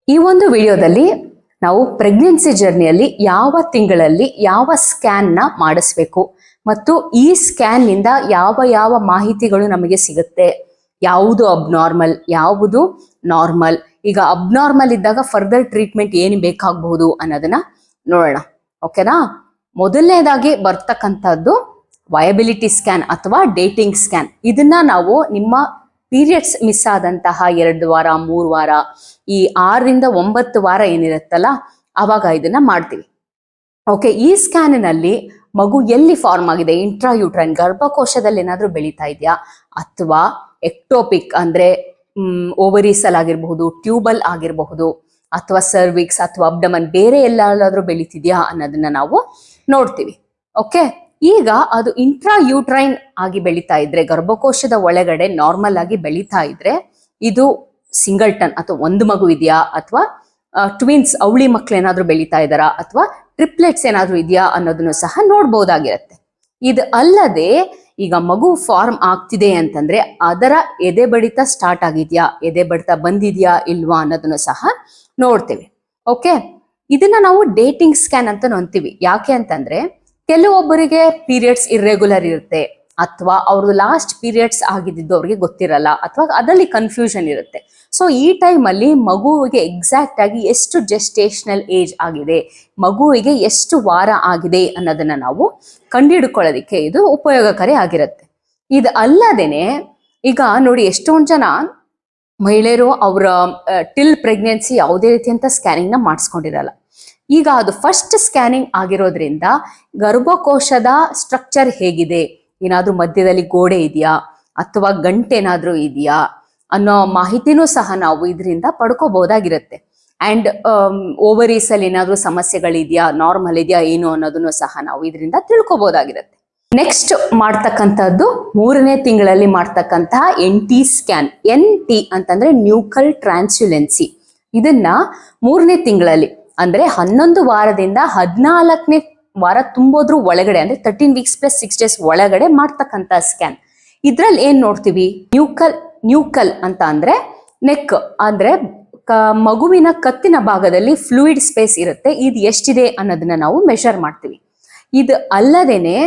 ಈ ಒಂದು ವಿಡಿಯೋದಲ್ಲಿ ನಾವು ಪ್ರೆಗ್ನೆನ್ಸಿ ಜರ್ನಿಯಲ್ಲಿ ಯಾವ ತಿಂಗಳಲ್ಲಿ ಯಾವ ಸ್ಕ್ಯಾನ್ ನ ಮಾಡಿಸ್ಬೇಕು ಮತ್ತು ಈ ಸ್ಕ್ಯಾನ್ ನಿಂದ ಯಾವ ಯಾವ ಮಾಹಿತಿಗಳು ನಮಗೆ ಸಿಗುತ್ತೆ, ಯಾವುದು ಅಬ್ನಾರ್ಮಲ್ ಯಾವುದು ನಾರ್ಮಲ್, ಈಗ ಅಬ್ನಾರ್ಮಲ್ ಇದ್ದಾಗ ಫರ್ದರ್ ಟ್ರೀಟ್ಮೆಂಟ್ ಏನು ಬೇಕಾಗಬಹುದು ಅನ್ನೋದನ್ನ ನೋಡೋಣ. ಓಕೆನಾ? ಮೊದಲನೇದಾಗಿ ಬರ್ತಕ್ಕಂಥದ್ದು ವಯಬಿಲಿಟಿ ಸ್ಕ್ಯಾನ್ ಅಥವಾ ಡೇಟಿಂಗ್ ಸ್ಕ್ಯಾನ್. ಇದನ್ನ ನಾವು ನಿಮ್ಮ ಪೀರಿಯಡ್ಸ್ ಮಿಸ್ ಆದಂತಹ 2 ವಾರ 3 ವಾರ ಈ 6 ರಿಂದ 9 ವಾರ ಏನಿರುತ್ತಲ್ಲ ಅವಾಗ ಇದನ್ನ ಮಾಡ್ತೀವಿ. ಓಕೆ, ಈ ಸ್ಕ್ಯಾನಿನಲ್ಲಿ ಮಗು ಎಲ್ಲಿ ಫಾರ್ಮ್ ಆಗಿದೆ, ಇಂಟ್ರಾಯೂಟ್ರೈನ್ ಗರ್ಭಕೋಶದಲ್ಲಿ ಏನಾದ್ರೂ ಬೆಳೀತಾ ಇದೆಯಾ ಅಥವಾ ಎಕ್ಟೋಪಿಕ್ ಅಂದ್ರೆ ಓವರೀಸ್ ಅಲ್ಲಿ ಆಗಿರಬಹುದು, ಟ್ಯೂಬಲ್ ಆಗಿರಬಹುದು, ಅಥವಾ ಸರ್ವಿಕ್ಸ್ ಅಥವಾ ಅಬ್ಡಮನ್ ಬೇರೆ ಎಲ್ಲಾದ್ರೂ ಬೆಳೀತಿದ್ಯಾ ಅನ್ನೋದನ್ನ ನಾವು ನೋಡ್ತೀವಿ. ಓಕೆ, ಈಗ ಅದು ಇಂಟ್ರಾಯೂಟ್ರೈನ್ ಆಗಿ ಬೆಳೀತಾ ಇದ್ರೆ, ಗರ್ಭಕೋಶದ ಒಳಗಡೆ ನಾರ್ಮಲ್ ಆಗಿ ಬೆಳೀತಾ ಇದ್ರೆ ಇದು ಸಿಂಗಲ್ಟನ್ ಅಥವಾ ಒಂದು ಮಗು ಇದೆಯಾ ಅಥವಾ ಟ್ವಿನ್ಸ್ ಅವಳಿ ಮಕ್ಳು ಏನಾದ್ರು ಬೆಳೀತಾ ಇದ್ದಾರಾ ಅಥವಾ ಟ್ರಿಪ್ಲೆಟ್ಸ್ ಏನಾದ್ರು ಇದೆಯಾ ಅನ್ನೋದನ್ನು ಸಹ ನೋಡ್ಬೋದಾಗಿರುತ್ತೆ. ಇದು ಅಲ್ಲದೆ ಈಗ ಮಗು ಫಾರ್ಮ್ ಆಗ್ತಿದೆ ಅಂತಂದ್ರೆ ಅದರ ಎದೆ ಬಡಿತ ಸ್ಟಾರ್ಟ್ ಆಗಿದ್ಯಾ, ಎದೆ ಬಡಿತ ಬಂದಿದ್ಯಾ ಇಲ್ವಾ ಅನ್ನೋದನ್ನು ಸಹ ನೋಡ್ತೇವೆ. ಓಕೆ, ಇದನ್ನ ನಾವು ಡೇಟಿಂಗ್ ಸ್ಕ್ಯಾನ್ ಅಂತ ಅಂತೀವಿ. ಯಾಕೆ ಅಂತಂದ್ರೆ ಕೆಲವೊಬ್ಬರಿಗೆ ಪೀರಿಯಡ್ಸ್ ಇರ್ರೆಗ್ಯುಲರ್ ಇರುತ್ತೆ ಅಥವಾ ಅವ್ರದ್ದು ಲಾಸ್ಟ್ ಪೀರಿಯಡ್ಸ್ ಆಗಿದ್ದು ಅವ್ರಿಗೆ ಗೊತ್ತಿರಲ್ಲ ಅಥವಾ ಅದರಲ್ಲಿ ಕನ್ಫ್ಯೂಷನ್ ಇರುತ್ತೆ. ಸೊ ಈ ಟೈಮಲ್ಲಿ ಮಗುವಿಗೆ ಎಕ್ಸಾಕ್ಟ್ ಆಗಿ ಎಷ್ಟು ಜೆಸ್ಟೇಷನಲ್ ಏಜ್ ಆಗಿದೆ, ಮಗುವಿಗೆ ಎಷ್ಟು ವಾರ ಆಗಿದೆ ಅನ್ನೋದನ್ನ ನಾವು ಕಂಡುಹಿಡ್ಕೊಳ್ಳೋದಿಕ್ಕೆ ಇದು ಉಪಯೋಗಕಾರಿ ಆಗಿರುತ್ತೆ. ಇದು ಅಲ್ಲದೇನೆ ಈಗ ನೋಡಿ, ಎಷ್ಟೊಂದು ಜನ ಮಹಿಳೆಯರು ಅವರ ಟಿಲ್ ಪ್ರೆಗ್ನೆನ್ಸಿ ಯಾವುದೇ ರೀತಿಯಂತ ಸ್ಕ್ಯಾನಿಂಗ್ ನ ಮಾಡಿಸ್ಕೊಂಡಿರಲ್ಲ. ಈಗ ಅದು ಫಸ್ಟ್ ಸ್ಕ್ಯಾನಿಂಗ್ ಆಗಿರೋದ್ರಿಂದ ಗರ್ಭಕೋಶದ ಸ್ಟ್ರಕ್ಚರ್ ಹೇಗಿದೆ, ಏನಾದ್ರೂ ಮಧ್ಯದಲ್ಲಿ ಗೋಡೆ ಇದೆಯಾ ಅಥವಾ ಗಂಟೇನಾದ್ರೂ ಇದೆಯಾ ಅನ್ನೋ ಮಾಹಿತಿನೂ ಸಹ ನಾವು ಇದರಿಂದ ಪಡ್ಕೋಬಹುದಾಗಿರುತ್ತೆ. ಅಂಡ್ ಓವರೀಸ್ ಅಲ್ಲಿ ಏನಾದ್ರೂ ಸಮಸ್ಯೆಗಳಿದೆಯಾ, ನಾರ್ಮಲ್ ಇದೆಯಾ ಏನು ಅನ್ನೋದನ್ನು ಸಹ ನಾವು ಇದರಿಂದ ತಿಳ್ಕೊಬಹುದಾಗಿರುತ್ತೆ. ನೆಕ್ಸ್ಟ್ ಮಾಡ್ತಕ್ಕಂಥದ್ದು 3ನೇ ತಿಂಗಳಲ್ಲಿ ಮಾಡ್ತಕ್ಕಂತಹ NT ಸ್ಕ್ಯಾನ್. NT ಅಂತಂದ್ರೆ ನ್ಯೂಕಲ್ ಟ್ರಾನ್ಸ್ಯುಲೆನ್ಸಿ. ಇದನ್ನ 3ನೇ ತಿಂಗಳಲ್ಲಿ ಅಂದ್ರೆ 11 ವಾರದಿಂದ 14ನೇ ವಾರ ತುಂಬೋದ್ರ ಒಳಗಡೆ ಅಂದ್ರೆ 13 ವೀಕ್ಸ್ ಪ್ಲಸ್ 6 ಡೇಸ್ ಒಳಗಡೆ ಮಾಡ್ತಕ್ಕಂಥ ಸ್ಕ್ಯಾನ್. ಇದ್ರಲ್ಲಿ ಏನ್ ನೋಡ್ತೀವಿ, ನ್ಯೂಕಲ್ ಅಂತ ಅಂದ್ರೆ ನೆಕ್ ಅಂದ್ರೆ ಮಗುವಿನ ಕತ್ತಿನ ಭಾಗದಲ್ಲಿ ಫ್ಲೂಯಿಡ್ ಸ್ಪೇಸ್ ಇರುತ್ತೆ. ಇದು ಎಷ್ಟಿದೆ ಅನ್ನೋದನ್ನ ನಾವು ಮೆಷರ್ ಮಾಡ್ತೀವಿ. ಇದು ಅಲ್ಲದೇನೆ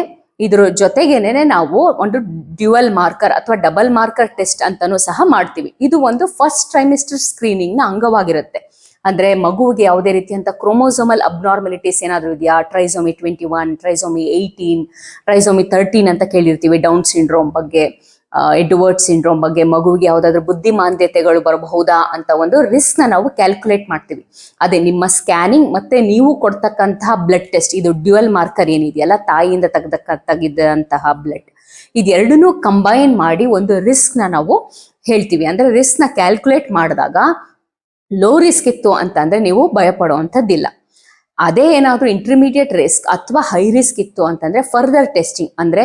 ಇದ್ರ ಜೊತೆಗೇನೆ ನಾವು ಒಂದು ಡ್ಯುಯಲ್ ಮಾರ್ಕರ್ ಅಥವಾ ಡಬಲ್ ಮಾರ್ಕರ್ ಟೆಸ್ಟ್ ಅಂತಾನೂ ಸಹ ಮಾಡ್ತೀವಿ. ಇದು ಒಂದು ಫಸ್ಟ್ ಟ್ರೈಮಿಸ್ಟರ್ ಸ್ಕ್ರೀನಿಂಗ್ ನ ಅಂಗವಾಗಿರುತ್ತೆ. ಅಂದ್ರೆ ಮಗುವಿಗೆ ಯಾವುದೇ ರೀತಿಯಂತ ಕ್ರೋಮೋಸೋಮಲ್ ಅಬ್ನಾರ್ಮಲಿಟೀಸ್ ಏನಾದ್ರು ಇದೆಯಾ, ಟ್ರೈಸೋಮಿ 21, ಟ್ರೈಸೋಮಿ 18, ಟ್ರೈಸೋಮಿ 13 ಅಂತ ಕೇಳಿರ್ತೀವಿ, ಡೌನ್ ಸಿಂಡ್ರೋಮ್ ಬಗ್ಗೆ, ಎಡ್ವರ್ಡ್ ಸಿಂಡ್ರೋಮ್ ಬಗ್ಗೆ, ಮಗುವಿಗೆ ಯಾವ್ದಾದ್ರು ಬುದ್ಧಿಮಾಂದ್ಯತೆಗಳು ಬರಬಹುದಾ ಅಂತ ಒಂದು ರಿಸ್ಕ್ ನ ನಾವು ಕ್ಯಾಲ್ಕುಲೇಟ್ ಮಾಡ್ತೀವಿ. ಅದೇ ನಿಮ್ಮ ಸ್ಕ್ಯಾನಿಂಗ್ ಮತ್ತೆ ನೀವು ಕೊಡ್ತಕ್ಕಂತಹ ಬ್ಲಡ್ ಟೆಸ್ಟ್, ಇದು ಡ್ಯುಯಲ್ ಮಾರ್ಕರ್ ಏನಿದೆಯಲ್ಲ, ತಾಯಿಯಿಂದ ತೆಗೆದಂತಹ ಬ್ಲಡ್, ಇದೆರಡನ್ನೂ ಕಂಬೈನ್ ಮಾಡಿ ಒಂದು ರಿಸ್ಕ್ ನ ನಾವು ಹೇಳ್ತೀವಿ. ಅಂದ್ರೆ ರಿಸ್ಕ್ ನ ಕ್ಯಾಲ್ಕುಲೇಟ್ ಮಾಡಿದಾಗ ಲೋ ರಿಸ್ಕ್ ಇತ್ತು ಅಂತಂದ್ರೆ ನೀವು ಭಯ ಪಡುವಂಥದ್ದಿಲ್ಲ. ಅದೇ ಏನಾದ್ರೂ ಇಂಟರ್ಮೀಡಿಯೇಟ್ ರಿಸ್ಕ್ ಅಥವಾ ಹೈ ರಿಸ್ಕ್ ಇತ್ತು ಅಂತಂದ್ರೆ ಫರ್ದರ್ ಟೆಸ್ಟಿಂಗ್ ಅಂದ್ರೆ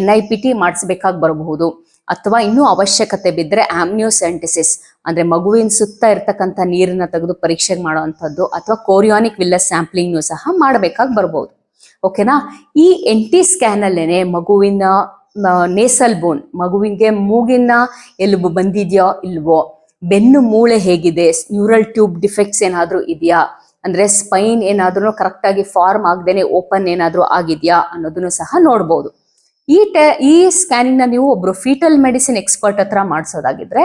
NIPT ಮಾಡಿಸ್ಬೇಕಾಗಿ ಬರಬಹುದು ಅಥವಾ ಇನ್ನೂ ಅವಶ್ಯಕತೆ ಬಿದ್ದರೆ ಆಮ್ನಿಯೋಸೆಂಟಿಸಿಸ್ ಅಂದ್ರೆ ಮಗುವಿನ ಸುತ್ತ ಇರ್ತಕ್ಕಂಥ ನೀರನ್ನ ತೆಗೆದು ಪರೀಕ್ಷೆ ಮಾಡುವಂಥದ್ದು ಅಥವಾ ಕೋರಿಯಾನಿಕ್ ವಿಲ್ಲಸ್ ಸ್ಯಾಂಪ್ಲಿಂಗ್ ಸಹ ಮಾಡಬೇಕಾಗಿ ಬರಬಹುದು. ಓಕೆನಾ? ಈ NT ಸ್ಕ್ಯಾನ್ ಅಲ್ಲೇನೆ ಮಗುವಿನ ನೇಸಲ್ ಬೋನ್, ಮಗುವಿಗೆ ಮೂಗಿನ ಎಲುಬು ಬಂದಿದ್ಯೋ ಇಲ್ವೋ, ಬೆನ್ನು ಮೂಳೆ ಹೇಗಿದೆ, ನ್ಯೂರಲ್ ಟ್ಯೂಬ್ ಡಿಫೆಕ್ಟ್ಸ್ ಏನಾದ್ರೂ ಇದೆಯಾ, ಅಂದ್ರೆ ಸ್ಪೈನ್ ಏನಾದ್ರೂ ಕರೆಕ್ಟ್ ಆಗಿ ಫಾರ್ಮ್ ಆಗದೇನೆ ಓಪನ್ ಏನಾದ್ರೂ ಆಗಿದ್ಯಾ ಅನ್ನೋದನ್ನು ಸಹ ನೋಡ್ಬೋದು. ಈ ಸ್ಕ್ಯಾನಿಂಗ್ ನ ನೀವು ಒಬ್ರು ಫೀಟಲ್ ಮೆಡಿಸಿನ್ ಎಕ್ಸ್ಪರ್ಟ್ ಹತ್ರ ಮಾಡಿಸೋದಾಗಿದ್ರೆ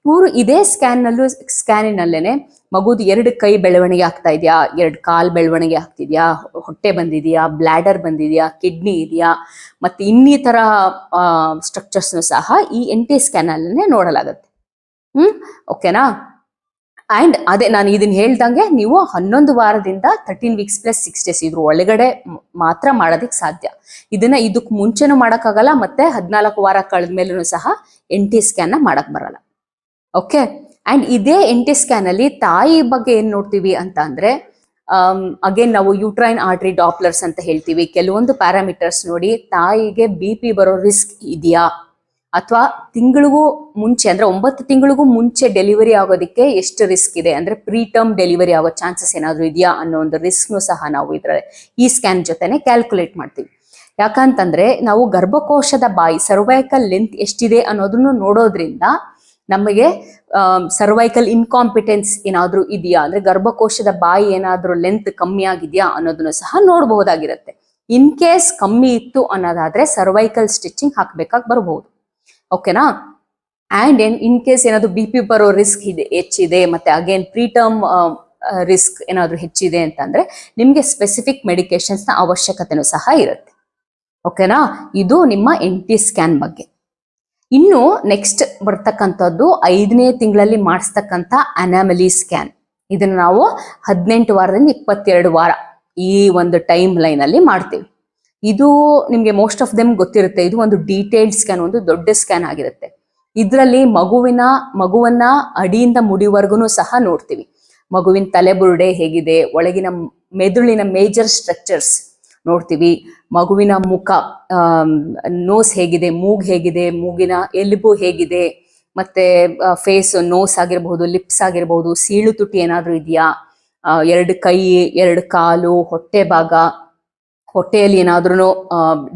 ಇವರು ಇದೇ ಸ್ಕ್ಯಾನಿನಲ್ಲೇನೆ ಮಗುದು 2 ಕೈ ಬೆಳವಣಿಗೆ ಆಗ್ತಾ ಇದೆಯಾ, 2 ಕಾಲ್ ಬೆಳವಣಿಗೆ ಆಗ್ತಿದ್ಯಾ, ಹೊಟ್ಟೆ ಬಂದಿದ್ಯಾ, ಬ್ಲಾಡರ್ ಬಂದಿದ್ಯಾ, ಕಿಡ್ನಿ ಇದೆಯಾ, ಮತ್ತೆ ಇನ್ನಿತರ ಸ್ಟ್ರಕ್ಚರ್ಸ್ ಸಹ ಈ NT ಸ್ಕ್ಯಾನ್ ಅಲ್ಲೇ ನೋಡಲಾಗುತ್ತೆ. ಓಕೆನಾ? ಅಂಡ್ ಅದೇ ನಾನು ಇದನ್ನ ಹೇಳ್ದಂಗೆ ನೀವು 11 ವಾರದಿಂದ 13 ವೀಕ್ಸ್ ಪ್ಲಸ್ 6 ಡೇಸ್ ಇದ್ರ ಒಳಗಡೆ ಮಾತ್ರ ಮಾಡೋದಕ್ಕೆ ಸಾಧ್ಯ. ಇದಕ್ಕೆ ಮುಂಚೆನೂ ಮಾಡೋಕ್ಕಾಗಲ್ಲ, ಮತ್ತೆ 14 ವಾರ ಕಳೆದ ಮೇಲೂ ಸಹ NT ಸ್ಕ್ಯಾನ್ ನ ಮಾಡಕ್ ಬರಲ್ಲ. ಓಕೆ, ಅಂಡ್ ಇದೇ NT ಸ್ಕ್ಯಾನ್ ಅಲ್ಲಿ ತಾಯಿ ಬಗ್ಗೆ ಏನ್ ನೋಡ್ತೀವಿ ಅಂತ ಅಂದ್ರೆ ಅಗೇನ್ ನಾವು ಯೂಟ್ರೈನ್ ಆರ್ಟರಿ ಡಾಪ್ಲರ್ಸ್ ಅಂತ ಹೇಳ್ತೀವಿ. ಕೆಲವೊಂದು ಪ್ಯಾರಾಮೀಟರ್ಸ್ ನೋಡಿ ತಾಯಿಗೆ BP ಬರೋ ರಿಸ್ಕ್ ಇದೆಯಾ ಅಥವಾ ತಿಂಗಳಿಗೂ ಮುಂಚೆ ಅಂದ್ರೆ 9 ತಿಂಗಳಿಗೂ ಮುಂಚೆ ಡೆಲಿವರಿ ಆಗೋದಕ್ಕೆ ಎಷ್ಟು ರಿಸ್ಕ್ ಇದೆ, ಅಂದ್ರೆ ಪ್ರೀ ಟರ್ಮ್ ಡೆಲಿವರಿ ಆಗೋ ಚಾನ್ಸಸ್ ಏನಾದ್ರು ಇದೆಯಾ ಅನ್ನೋ ಒಂದು ರಿಸ್ಕ್ನು ಸಹ ನಾವು ಈ ಸ್ಕ್ಯಾನ್ ಜೊತೆನೆ ಕ್ಯಾಲ್ಕುಲೇಟ್ ಮಾಡ್ತೀವಿ. ಯಾಕಂತಂದ್ರೆ ನಾವು ಗರ್ಭಕೋಶದ ಬಾಯಿ ಸರ್ವೈಕಲ್ ಲೆಂತ್ ಎಷ್ಟಿದೆ ಅನ್ನೋದನ್ನು ನೋಡೋದ್ರಿಂದ ನಮಗೆ ಸರ್ವೈಕಲ್ ಇನ್ಕಾಂಪಿಟೆನ್ಸ್ ಏನಾದ್ರೂ ಇದೆಯಾ, ಅಂದ್ರೆ ಗರ್ಭಕೋಶದ ಬಾಯಿ ಏನಾದ್ರೂ ಲೆಂತ್ ಕಮ್ಮಿ ಆಗಿದೆಯಾ ಅನ್ನೋದನ್ನು ಸಹ ನೋಡಬಹುದಾಗಿರುತ್ತೆ. ಇನ್ ಕೇಸ್ ಕಮ್ಮಿ ಇತ್ತು ಅನ್ನೋದಾದ್ರೆ ಸರ್ವೈಕಲ್ ಸ್ಟಿಚಿಂಗ್ ಹಾಕ್ಬೇಕಾಗಿ ಬರಬಹುದು. ಓಕೆನಾ. ಅಂಡ್ ಇನ್ ಕೇಸ್ ಏನಾದ್ರು BP ಬರೋ ರಿಸ್ಕ್ ಹೆಚ್ಚಿದೆ, ಮತ್ತೆ ಅಗೇನ್ ಪ್ರೀಟರ್ಮ್ ರಿಸ್ಕ್ ಏನಾದ್ರು ಹೆಚ್ಚಿದೆ ಅಂತಂದ್ರೆ ನಿಮ್ಗೆ ಸ್ಪೆಸಿಫಿಕ್ ಮೆಡಿಕೇಶನ್ಸ್ ನ ಅವಶ್ಯಕತೆನೂ ಸಹ ಇರುತ್ತೆ. ಓಕೆನಾ. ಇದು ನಿಮ್ಮ NT ಸ್ಕ್ಯಾನ್ ಬಗ್ಗೆ. ಇನ್ನು ನೆಕ್ಸ್ಟ್ ಬರ್ತಕ್ಕಂಥದ್ದು 5ನೇ ತಿಂಗಳಲ್ಲಿ ಮಾಡಿಸ್ತಕ್ಕಂಥ ಅನಾಮಲಿ ಸ್ಕ್ಯಾನ್. ಇದನ್ನ ನಾವು 18 ವಾರದಿಂದ 22 ವಾರ ಈ ಒಂದು ಟೈಮ್ ಲೈನ್ ಅಲ್ಲಿ ಮಾಡ್ತೀವಿ. ಇದು ನಿಮ್ಗೆ ಮೋಸ್ಟ್ ಆಫ್ ದೆಮ್ ಗೊತ್ತಿರುತ್ತೆ. ಇದು ಒಂದು ಡೀಟೇಲ್ಡ್ ಸ್ಕ್ಯಾನ್, ಒಂದು ದೊಡ್ಡ ಸ್ಕ್ಯಾನ್ ಆಗಿರುತ್ತೆ. ಇದರಲ್ಲಿ ಮಗುವನ್ನ ಅಡಿಯಿಂದ ಮುಡಿವರೆಗೂ ಸಹ ನೋಡ್ತೀವಿ. ಮಗುವಿನ ತಲೆಬುರುಡೆ ಹೇಗಿದೆ, ಒಳಗಿನ ಮೆದುಳಿನ ಮೇಜರ್ ಸ್ಟ್ರಕ್ಚರ್ಸ್ ನೋಡ್ತೀವಿ, ಮಗುವಿನ ಮುಖ, ನೋಸ್ ಹೇಗಿದೆ, ಮೂಗ್ ಹೇಗಿದೆ, ಮೂಗಿನ ಎಲುಬು ಹೇಗಿದೆ, ಮತ್ತೆ ಫೇಸ್, ನೋಸ್ ಆಗಿರಬಹುದು, ಲಿಪ್ಸ್ ಆಗಿರಬಹುದು, ಸೀಳು ತುಟಿ ಏನಾದ್ರೂ ಇದೆಯಾ, 2 ಕೈ, 2 ಕಾಲು, ಹೊಟ್ಟೆ ಭಾಗ, ಹೊಟ್ಟೆಯಲ್ಲಿ ಏನಾದ್ರೂ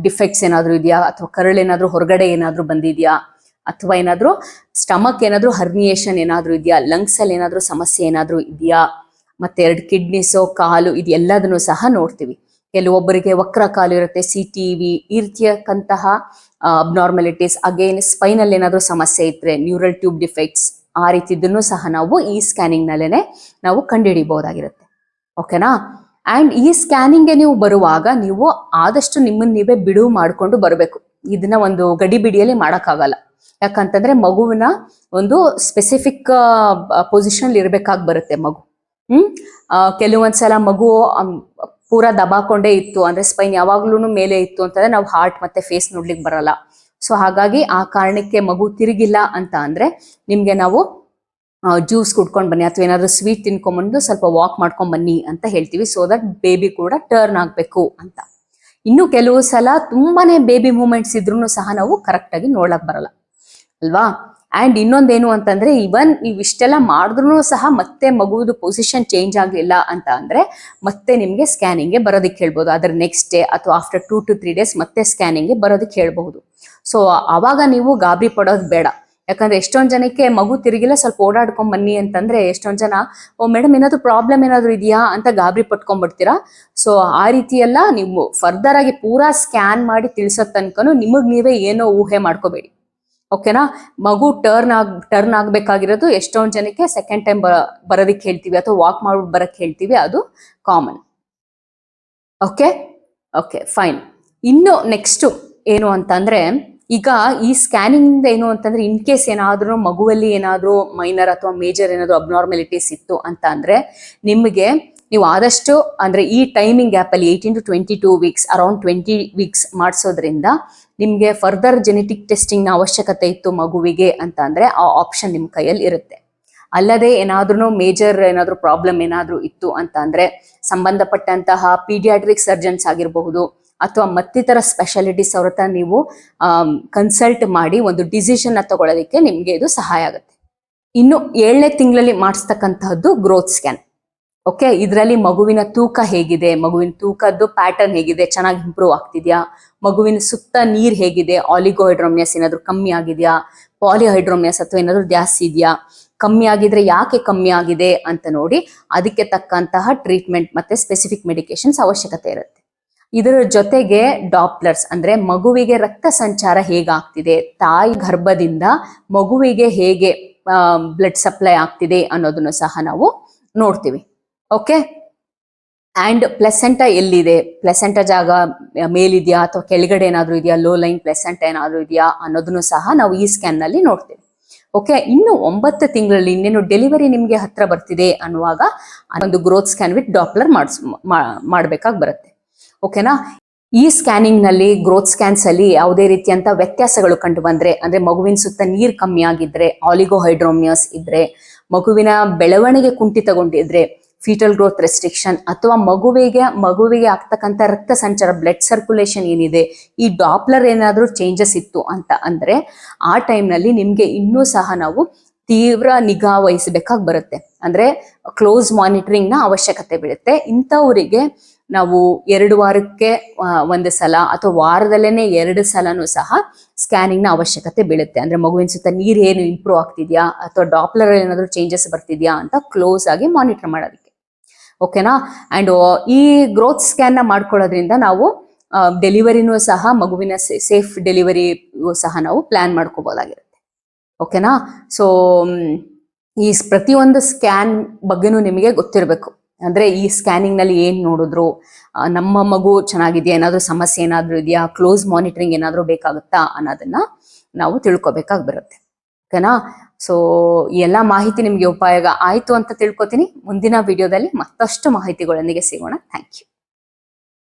ಡಿಫೆಕ್ಟ್ಸ್ ಏನಾದ್ರೂ ಇದೆಯಾ, ಅಥವಾ ಕರಳೇನಾದ್ರೂ ಹೊರಗಡೆ ಏನಾದ್ರೂ ಬಂದಿದ್ಯಾ, ಅಥವಾ ಏನಾದ್ರೂ ಸ್ಟಮಕ್ ಏನಾದ್ರೂ ಹರ್ನಿಯೇಷನ್ ಏನಾದ್ರೂ ಇದೆಯಾ, ಲಂಗ್ಸ್ ಅಲ್ಲಿ ಏನಾದ್ರೂ ಸಮಸ್ಯೆ ಏನಾದ್ರೂ ಇದೆಯಾ, ಮತ್ತೆ 2 ಕಿಡ್ನಿಸೋ, ಕಾಲು, ಇದು ಎಲ್ಲದನ್ನು ಸಹ ನೋಡ್ತೀವಿ. ಕೆಲವೊಬ್ಬರಿಗೆ ವಕ್ರ ಕಾಲು ಇರುತ್ತೆ, CTV, ಈ ರೀತಿಯಂತಹ ಅಬ್ನಾರ್ಮಲಿಟೀಸ್, ಅಗೇನ್ ಸ್ಪೈನಲ್ಲಿ ಏನಾದ್ರೂ ಸಮಸ್ಯೆ ಇದ್ರೆ, ನ್ಯೂರಲ್ ಟ್ಯೂಬ್ ಡಿಫೆಕ್ಟ್ಸ್, ಆ ರೀತಿದ್ದನ್ನು ಸಹ ನಾವು ಈ ಸ್ಕ್ಯಾನಿಂಗ್ ನಲ್ಲೇನೆ ನಾವು ಕಂಡುಹಿಡಿಯಬಹುದಾಗಿರುತ್ತೆ. ಓಕೆನಾ. ಅಂಡ್ ಈ ಸ್ಕ್ಯಾನಿಂಗ್ಗೆ ನೀವು ಬರುವಾಗ ನೀವು ಆದಷ್ಟು ನಿಮ್ಮನ್ನ ನೀವೇ ಬಿಡುವು ಮಾಡ್ಕೊಂಡು ಬರಬೇಕು. ಇದನ್ನ ಒಂದು ಗಡಿಬಿಡಿಯಲ್ಲಿ ಮಾಡೋಕ್ಕಾಗಲ್ಲ. ಯಾಕಂತಂದ್ರೆ ಮಗುವಿನ ಒಂದು ಸ್ಪೆಸಿಫಿಕ್ ಪೊಸಿಷನ್ ಇರ್ಬೇಕಾಗಿ ಬರುತ್ತೆ ಮಗು. ಕೆಲವೊಂದ್ಸಲ ಮಗು ಪೂರಾ ದಬಾಕೊಂಡೇ ಇತ್ತು ಅಂದ್ರೆ, ಸ್ಪೈನ್ ಯಾವಾಗ್ಲೂ ಮೇಲೆ ಇತ್ತು ಅಂತಂದ್ರೆ ನಾವು ಹಾರ್ಟ್ ಮತ್ತೆ ಫೇಸ್ ನೋಡ್ಲಿಕ್ಕೆ ಬರಲ್ಲ. ಸೊ ಹಾಗಾಗಿ ಆ ಕಾರಣಕ್ಕೆ ಮಗು ತಿರುಗಿಲ್ಲ ಅಂತ ಅಂದ್ರೆ ನಿಮ್ಗೆ ನಾವು ಜ್ಯೂಸ್ ಕುಡ್ಕೊಂಡು ಬನ್ನಿ, ಅಥವಾ ಏನಾದ್ರು ಸ್ವೀಟ್ ತಿನ್ಕೊಂಡ್ಬಂದು ಸ್ವಲ್ಪ ವಾಕ್ ಮಾಡ್ಕೊಂಡ್ ಬನ್ನಿ ಅಂತ ಹೇಳ್ತೀವಿ. ಸೊ ದಟ್ ಬೇಬಿ ಕೂಡ ಟರ್ನ್ ಆಗ್ಬೇಕು ಅಂತ. ಇನ್ನು ಕೆಲವು ಸಲ ತುಂಬಾನೇ ಬೇಬಿ ಮೂಮೆಂಟ್ಸ್ ಇದ್ರೂ ಸಹ ನಾವು ಕರೆಕ್ಟ್ ಆಗಿ ನೋಡಕ್ ಬರಲ್ಲ ಅಲ್ವಾ. ಅಂಡ್ ಇನ್ನೊಂದೇನು ಅಂತಂದ್ರೆ, ಇವನ್ ಇವಿಷ್ಟೆಲ್ಲ ಮಾಡಿದ್ರು ಸಹ ಮತ್ತೆ ಮಗುವುದು ಪೊಸಿಷನ್ ಚೇಂಜ್ ಆಗಲಿಲ್ಲ ಅಂತ ಅಂದ್ರೆ ಮತ್ತೆ ನಿಮ್ಗೆ ಸ್ಕ್ಯಾನಿಂಗ್ಗೆ ಬರೋದಕ್ಕೆ ಹೇಳ್ಬೋದು. ಅದ್ರ ನೆಕ್ಸ್ಟ್ ಡೇ ಅಥವಾ ಆಫ್ಟರ್ 2 to 3 days ಮತ್ತೆ ಸ್ಕ್ಯಾನಿಂಗ್ಗೆ ಬರೋದಕ್ಕೆ ಹೇಳ್ಬಹುದು. ಸೊ ಅವಾಗ ನೀವು ಗಾಬರಿ ಪಡೋದು ಬೇಡ. ಯಾಕಂದ್ರೆ ಎಷ್ಟೊಂದ್ ಜನಕ್ಕೆ ಮಗು ತಿರುಗಿಲ್ಲ, ಸ್ವಲ್ಪ ಓಡಾಡ್ಕೊಂಡ್ ಬನ್ನಿ ಅಂತಂದ್ರೆ ಎಷ್ಟೊಂದ್ ಜನ, ಓ ಮೇಡಮ್ ಏನಾದ್ರು ಪ್ರಾಬ್ಲಮ್ ಏನಾದ್ರು ಇದೆಯಾ ಅಂತ ಗಾಬರಿ ಪಟ್ಕೊಂಡ್ಬಿಡ್ತೀರಾ. ಸೊ ಆ ರೀತಿ ಎಲ್ಲ ನೀವು ಫರ್ದರ್ ಆಗಿ ಪೂರಾ ಸ್ಕ್ಯಾನ್ ಮಾಡಿ ತಿಳಿಸೋ ತನಕನು ನಿಮಗ್ ನೀವೇ ಏನೋ ಊಹೆ ಮಾಡ್ಕೋಬೇಡಿ. ಓಕೆನಾ. ಮಗು ಟರ್ನ್ ಆಗ್ಬೇಕಾಗಿರೋದು ಎಷ್ಟೊಂದ್ ಜನಕ್ಕೆ ಸೆಕೆಂಡ್ ಟೈಮ್ ಬರೋದಕ್ಕೆ ಹೇಳ್ತೀವಿ, ಅಥವಾ ವಾಕ್ ಮಾಡ್ಬಿಟ್ಟು ಬರಕ್ ಹೇಳ್ತೀವಿ, ಅದು ಕಾಮನ್. Okay fine. ಇನ್ನು ನೆಕ್ಸ್ಟ್ ಏನು ಅಂತಂದ್ರೆ, ಈಗ ಈ ಸ್ಕ್ಯಾನಿಂಗ್ ಏನು ಅಂತಂದ್ರೆ, ಇನ್ ಕೇಸ್ ಏನಾದ್ರೂ ಮಗುವಲ್ಲಿ ಏನಾದ್ರೂ ಮೈನರ್ ಅಥವಾ ಮೇಜರ್ ಏನಾದ್ರು ಅಬ್ನಾರ್ಮಲಿಟೀಸ್ ಇತ್ತು ಅಂತ ಅಂದ್ರೆ ನಿಮಗೆ ನೀವು ಆದಷ್ಟು ಅಂದ್ರೆ ಈ ಟೈಮಿಂಗ್ ಗ್ಯಾಪ್ ಅಲ್ಲಿ 18 to 22 weeks, ಅರೌಂಡ್ 20 weeks ಮಾಡಿಸೋದ್ರಿಂದ ನಿಮ್ಗೆ ಫರ್ದರ್ ಜೆನೆಟಿಕ್ ಟೆಸ್ಟಿಂಗ್ ನ ಅವಶ್ಯಕತೆ ಇತ್ತು ಮಗುವಿಗೆ ಅಂತ ಅಂದ್ರೆ ಆ ಆಪ್ಷನ್ ನಿಮ್ ಕೈಯಲ್ಲಿ ಇರುತ್ತೆ. ಅಲ್ಲದೆ ಏನಾದ್ರೂ ಮೇಜರ್ ಏನಾದ್ರೂ ಪ್ರಾಬ್ಲಮ್ ಏನಾದ್ರೂ ಇತ್ತು ಅಂತ ಅಂದ್ರೆ ಸಂಬಂಧಪಟ್ಟಂತಹ ಪೀಡಿಯಾಟ್ರಿಕ್ ಸರ್ಜನ್ಸ್ ಆಗಿರಬಹುದು, ಅಥವಾ ಮತ್ತಿತರ ಸ್ಪೆಷಾಲಿಟೀಸ್ ಅವ್ರ ಹತ್ರ ನೀವು ಕನ್ಸಲ್ಟ್ ಮಾಡಿ ಒಂದು ಡಿಸಿಷನ್ ತಗೊಳ್ಳೋದಕ್ಕೆ ನಿಮ್ಗೆ ಇದು ಸಹಾಯ ಆಗುತ್ತೆ. ಇನ್ನು 7ನೇ ತಿಂಗಳಲ್ಲಿ ಮಾಡಿಸ್ತಕ್ಕಂತಹದ್ದು ಗ್ರೋತ್ ಸ್ಕ್ಯಾನ್. ಓಕೆ. ಇದರಲ್ಲಿ ಮಗುವಿನ ತೂಕ ಹೇಗಿದೆ, ಮಗುವಿನ ತೂಕದ್ದು ಪ್ಯಾಟರ್ನ್ ಹೇಗಿದೆ, ಚೆನ್ನಾಗಿ ಇಂಪ್ರೂವ್ ಆಗ್ತಿದ್ಯಾ, ಮಗುವಿನ ಸುತ್ತ ನೀರ್ ಹೇಗಿದೆ, ಆಲಿಗೋಹೈಡ್ರೋಮಿಯಸ್ ಏನಾದ್ರು ಕಮ್ಮಿ ಆಗಿದೆಯಾ, ಪಾಲಿಹೈಡ್ರೋಮಿಯಸ್ ಅಥವಾ ಏನಾದ್ರು ಜಾಸ್ತಿ ಇದೆಯಾ, ಕಮ್ಮಿ ಆಗಿದ್ರೆ ಯಾಕೆ ಕಮ್ಮಿ ಆಗಿದೆ ಅಂತ ನೋಡಿ ಅದಕ್ಕೆ ತಕ್ಕಂತಹ ಟ್ರೀಟ್ಮೆಂಟ್ ಮತ್ತೆ ಸ್ಪೆಸಿಫಿಕ್ ಮೆಡಿಕೇಶನ್ಸ್ ಅವಶ್ಯಕತೆ ಇರುತ್ತೆ. ಇದರ ಜೊತೆಗೆ ಡಾಪ್ಲರ್ಸ್ ಅಂದ್ರೆ ಮಗುವಿಗೆ ರಕ್ತ ಸಂಚಾರ ಹೇಗಾಗ್ತಿದೆ, ತಾಯಿ ಗರ್ಭದಿಂದ ಮಗುವಿಗೆ ಹೇಗೆ ಬ್ಲಡ್ ಸಪ್ಲೈ ಆಗ್ತಿದೆ ಅನ್ನೋದನ್ನು ಸಹ ನಾವು ನೋಡ್ತೀವಿ. ಓಕೆ. ಅಂಡ್ ಪ್ಲೆಸೆಂಟಾ ಎಲ್ಲಿದೆ, ಪ್ಲೆಸೆಂಟಾ ಜಾಗ ಮೇಲಿದೆಯಾ ಅಥವಾ ಕೆಳಗಡೆ ಏನಾದ್ರು ಇದೆಯಾ, ಲೋ ಲೈನ್ ಪ್ಲೆಸೆಂಟಾ ಏನಾದ್ರು ಇದೆಯಾ ಅನ್ನೋದನ್ನು ಸಹ ನಾವು ಈ ಸ್ಕ್ಯಾನ್ ನಲ್ಲಿ ನೋಡ್ತೀವಿ. ಓಕೆ. ಇನ್ನು 9 ತಿಂಗಳಲ್ಲಿ ಇನ್ನೇನು ಡೆಲಿವರಿ ನಿಮ್ಗೆ ಹತ್ರ ಬರ್ತಿದೆ ಅನ್ನುವಾಗ ಒಂದು ಗ್ರೋತ್ ಸ್ಕ್ಯಾನ್ ವಿತ್ ಡಾಪ್ಲರ್ ಮಾಡ್ಬೇಕಾಗಿ ಬರುತ್ತೆ. ಓಕೆನಾ. ಈ ಸ್ಕ್ಯಾನಿಂಗ್ ನಲ್ಲಿ, ಗ್ರೋತ್ ಸ್ಕ್ಯಾನ್ಸ್ ಅಲ್ಲಿ ಯಾವುದೇ ರೀತಿಯಂತ ವ್ಯತ್ಯಾಸಗಳು ಕಂಡು ಬಂದ್ರೆ, ಅಂದ್ರೆ ಮಗುವಿನ ಸುತ್ತ ನೀರ್ ಕಮ್ಮಿ ಆಗಿದ್ರೆ, ಆಲಿಗೋಹೈಡ್ರೋಮಿಯಸ್ ಇದ್ರೆ, ಮಗುವಿನ ಬೆಳವಣಿಗೆ ಕುಂಠಿತಗೊಂಡಿದ್ರೆ, ಫೀಟಲ್ ಗ್ರೋತ್ ರೆಸ್ಟ್ರಿಕ್ಷನ್, ಅಥವಾ ಮಗುವಿಗೆ ಆಗ್ತಕ್ಕಂಥ ರಕ್ತ ಸಂಚಾರ ಬ್ಲಡ್ ಸರ್ಕ್ಯುಲೇಷನ್ ಏನಿದೆ, ಈ ಡಾಪ್ಲರ್ ಏನಾದ್ರೂ ಚೇಂಜಸ್ ಇತ್ತು ಅಂತ ಅಂದ್ರೆ ಆ ಟೈಮ್ ನಲ್ಲಿ ನಿಮ್ಗೆ ಇನ್ನೂ ಸಹ ನಾವು ತೀವ್ರ ನಿಗಾ ವಹಿಸಬೇಕಾಗಿ ಬರುತ್ತೆ. ಅಂದ್ರೆ ಕ್ಲೋಸ್ ಮಾನಿಟರಿಂಗ್ ನ ಅವಶ್ಯಕತೆ ಬೀಳುತ್ತೆ. ಇಂಥವರಿಗೆ ನಾವು 2 ವಾರಕ್ಕೆ ಒಂದು ಸಲ ಅಥವಾ ವಾರದಲ್ಲೇನೆ 2 ಸಲನೂ ಸಹ ಸ್ಕ್ಯಾನಿಂಗ್ ನ ಅವಶ್ಯಕತೆ ಬೀಳುತ್ತೆ. ಅಂದ್ರೆ ಮಗುವಿನ ಸುತ್ತ ನೀರ್ ಏನು ಇಂಪ್ರೂವ್ ಆಗ್ತಿದ್ಯಾ ಅಥವಾ ಡಾಪ್ಲರ್ ಏನಾದ್ರು ಚೇಂಜಸ್ ಬರ್ತಿದ್ಯಾ ಅಂತ ಕ್ಲೋಸ್ ಆಗಿ ಮಾನಿಟರ್ ಮಾಡೋದಕ್ಕೆ. ಓಕೆನಾ. ಅಂಡ್ ಈ ಗ್ರೋತ್ ಸ್ಕ್ಯಾನ್ ನ ಮಾಡ್ಕೊಳ್ಳೋದ್ರಿಂದ ನಾವು ಡೆಲಿವರಿನೂ ಸಹ ಮಗುವಿನ ಸೇಫ್ ಡೆಲಿವರಿಗೂ ಸಹ ನಾವು ಪ್ಲಾನ್ ಮಾಡ್ಕೋಬಹುದಾಗಿರುತ್ತೆ. ಓಕೆನಾ. ಸೊ ಈ ಪ್ರತಿಯೊಂದು ಸ್ಕ್ಯಾನ್ ಬಗ್ಗೆನೂ ನಿಮಗೆ ಗೊತ್ತಿರಬೇಕು. ಅಂದ್ರೆ ಈ ಸ್ಕ್ಯಾನಿಂಗ್ ನಲ್ಲಿ ಏನ್ ನೋಡಿದ್ರು, ನಮ್ಮ ಮಗು ಚೆನ್ನಾಗಿದೆಯಾ, ಏನಾದ್ರೂ ಸಮಸ್ಯೆ ಏನಾದ್ರೂ ಇದೆಯಾ, ಕ್ಲೋಸ್ ಮಾನಿಟರಿಂಗ್ ಏನಾದ್ರೂ ಬೇಕಾಗುತ್ತಾ ಅನ್ನೋದನ್ನ ನಾವು ತಿಳ್ಕೊಬೇಕಾಗಿ ಬರುತ್ತೆ. ಓಕೆನಾ. ಸೊ ಈ ಎಲ್ಲ ಮಾಹಿತಿ ನಿಮ್ಗೆ ಉಪಯೋಗ ಆಯ್ತು ಅಂತ ತಿಳ್ಕೊತೀನಿ. ಮುಂದಿನ ವಿಡಿಯೋದಲ್ಲಿ ಮತ್ತಷ್ಟು ಮಾಹಿತಿಗಳೊಂದಿಗೆ ಸಿಗೋಣ. Thank you.